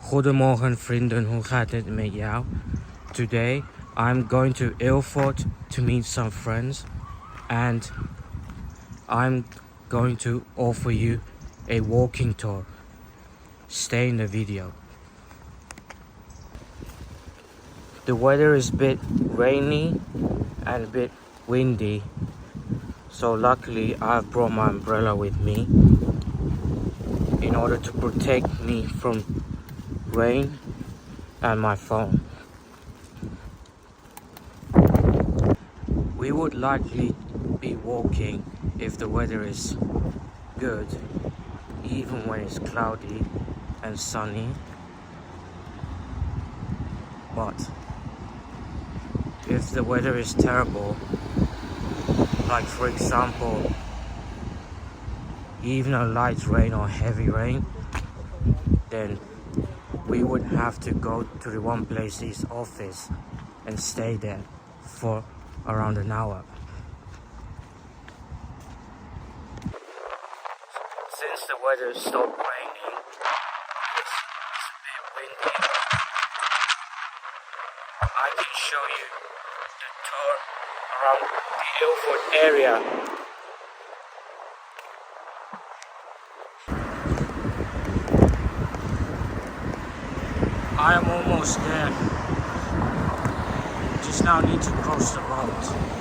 Goedemorgen vrienden, hoe gaat het met jou? Today I'm going to Ilford to meet some friends and I'm going to offer you a walking tour. Stay in the video. The weather is a bit rainy and a bit windy, so luckily I've brought my umbrella with me in order to protect me from rain and my phone. We would likely be walking if the weather is good, even when it's cloudy and sunny. But if the weather is terrible, like for example even a light rain or heavy rain, then we would have to go to the One Place's office and stay there for around an hour. Since the weather stopped raining, it's a bit windy, I can show you the tour around the Ilford area. I am almost there. Just now need to cross the road.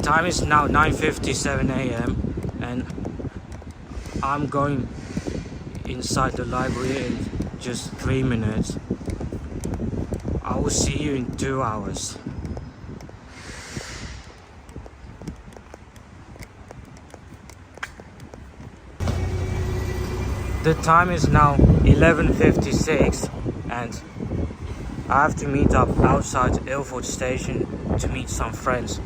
time is now 9:57 a.m. and I'm going inside the library in just 3 minutes. I will see you in 2 hours. The time is now 11:56 and I have to meet up outside Ilford Station to meet some friends.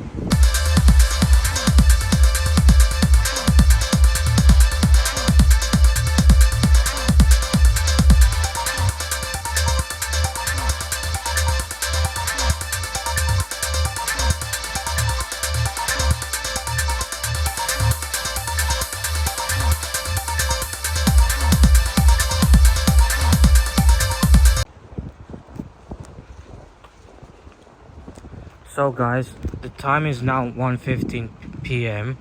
So guys, the time is now 1:15 p.m.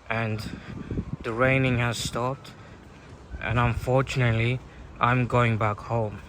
and the raining has stopped, and unfortunately I'm going back home.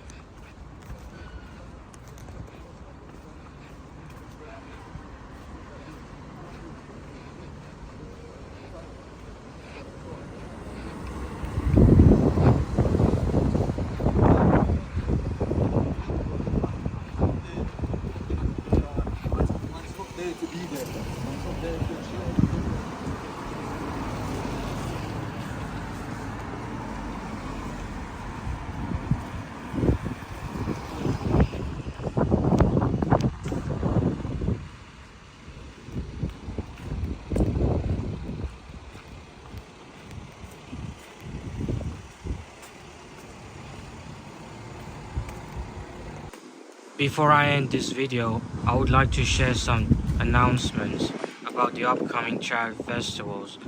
Before I end this video, I would like to share some announcements about the upcoming charity festivals.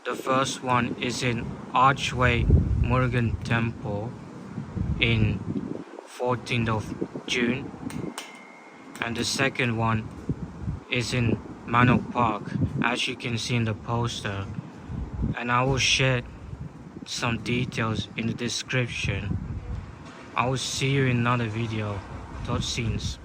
The first one is in Archway Murugan Temple in 14th of June, and the second one is in Manor Park, as you can see in the poster, and I will share some details in the description. I will see you in another video. Tot ziens.